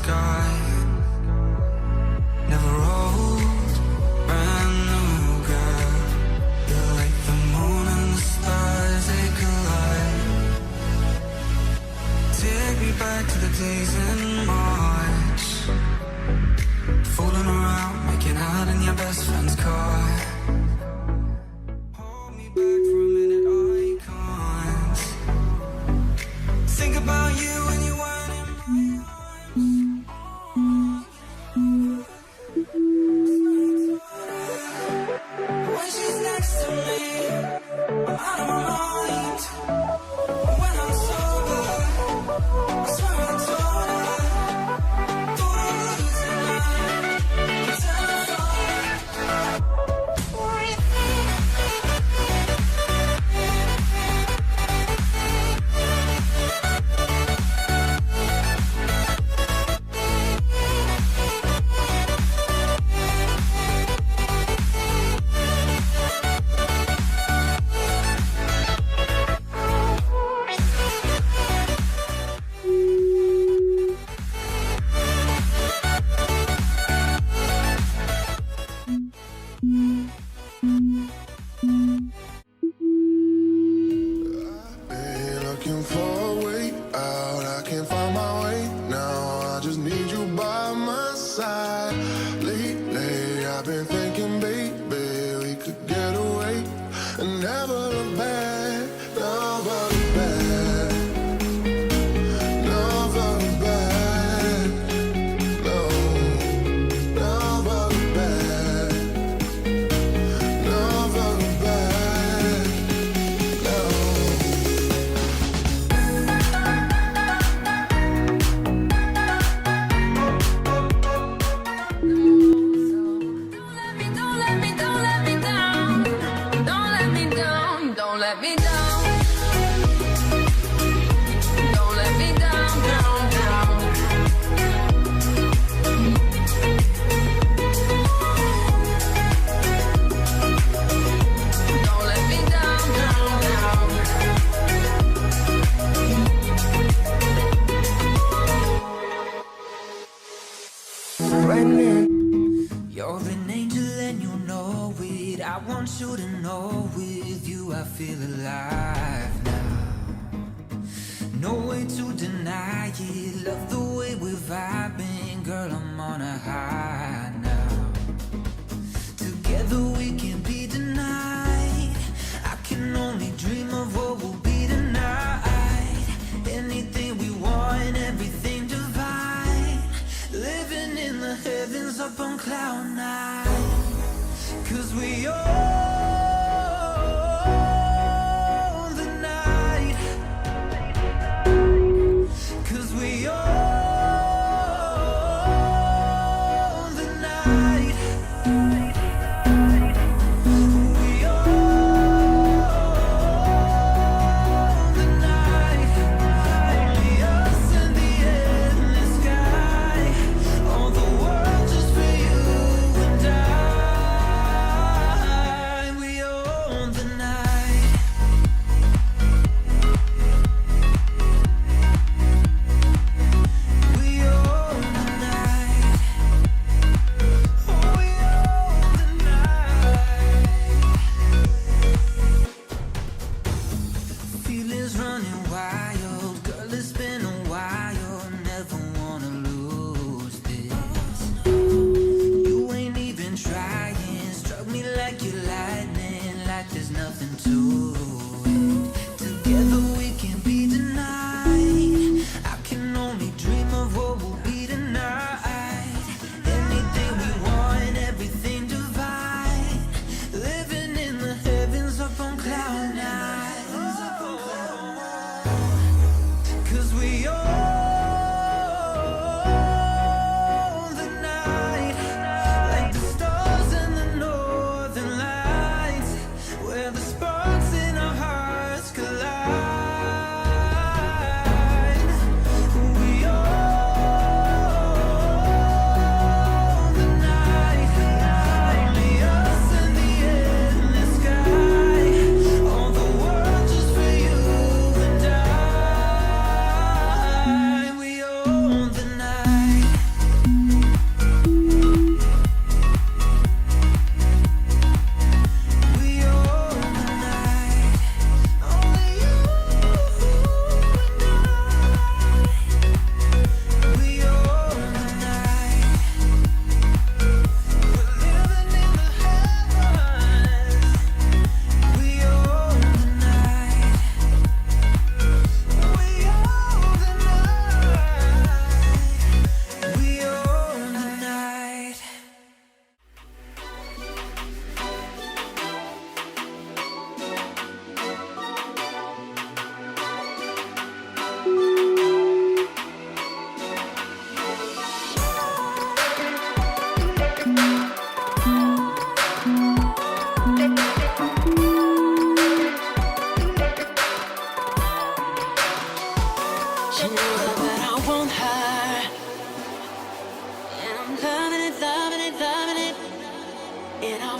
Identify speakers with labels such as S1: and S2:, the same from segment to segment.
S1: sky. Never old, brand new girl. You're like the moon and the stars, they collide. Take me back to the days in March, fooling around, making out in your best friend's car. Hold me back for a minute, I can't think about you when you weren't in my arms. When she's next to me, I'm out of my mind. When I'm sober, I swear I told her, thought I'd lose her mind.
S2: Looking for a way out, I can't find my way now. I just need you by my side. Lately, I've been thinking, baby, we could get away and never look back, never look back, never look back, no, never look back, never look back, no.
S1: You're an angel and you know it. I want you to know with you I feel alive now. No way to deny it. Love the way we're vibing, girl, I'm on a high now. Together we can't be denied. I can only dream of what will be tonight. Anything we want, everything divine. Living in the heavens up on cloud nine. 'Cause we own the night. 'Cause we own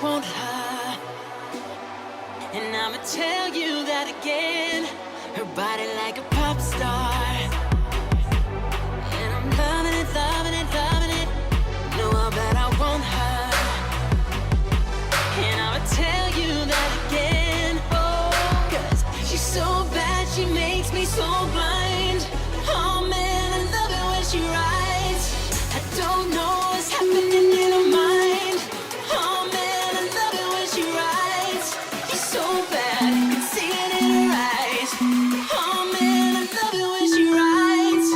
S1: want her. And I'ma tell you that again. Her body like a pop star. And I'm loving it, loving it, loving it. No, I bet I want her. And I'ma tell you that again. Oh, 'cause she's so bad, she makes me so blind. Oh man, I love it when she rides. I don't know what's happening in her mind. Oh man, I love it when she rides. She's so bad, you can see it in her eyes. Oh man, I love it when she rides.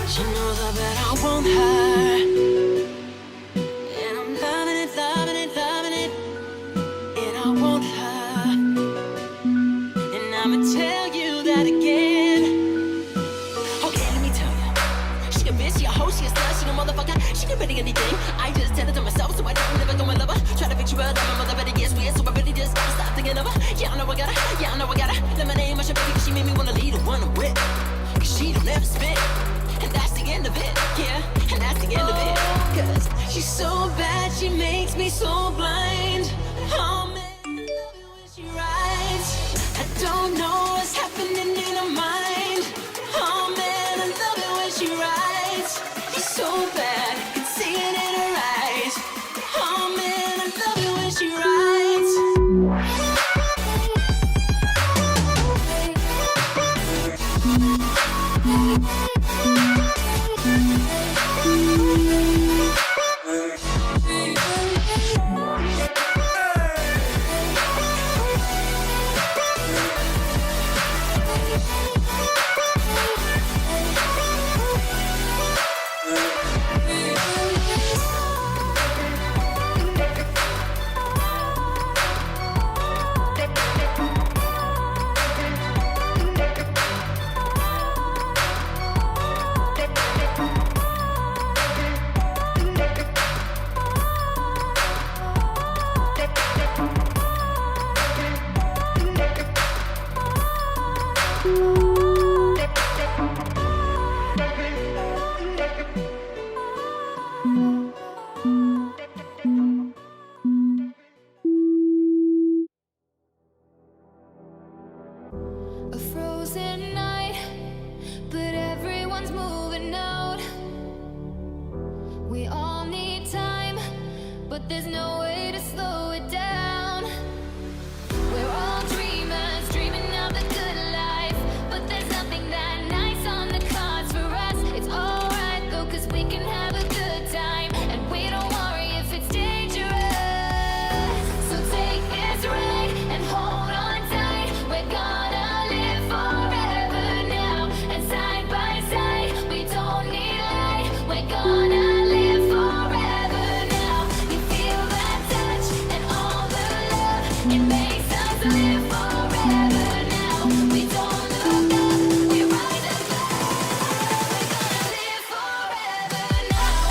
S1: She knows I bet I want her. And I'm loving it, loving it, loving it. And I want her. And I'ma tell you that again. Okay, let me tell you. She a bitch, she a hoe, she a slut, she a motherfucker. She can really anything. I just tell it to myself, so I don't never go and love her. Try to picture her, that my mother better gets weird, so I really just gotta stop thinking of her. Yeah, I know I gotta, yeah, I know I gotta. Let my name, I should baby, 'cause she made me wanna lead the one I'm with. 'Cause she don't ever spit. And that's the end of it, yeah, and that's the end of it. 'Cause she's so bad, she makes me so blind. Oh man, I love it when she rides. I don't know what's happening in her mind. Oh man, I love it when she rides. She's so bad, you can see it in her eyes. Oh man, I love it when she rides.
S3: A frozen night, but everyone's moving out. We all need time, but there's no way to slow it down. We're all dreamers, dreaming of the good life, but there's nothing that nice on the cards for us. It's alright though, 'cause we can have a good time, and we don't worry if it's dangerous. So take this ride and hold on tight. We're gonna live forever now, and side by side, we don't need light. We're gonna live forever now. You feel that touch and all the love, it makes us live forever now. We don't look up, we rise above. We're gonna live forever now.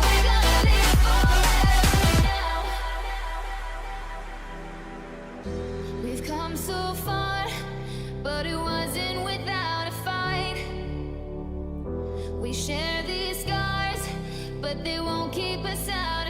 S3: We're gonna live forever now. We've come so far, but it wasn't without a fight. We share these scars, but they won't keep us out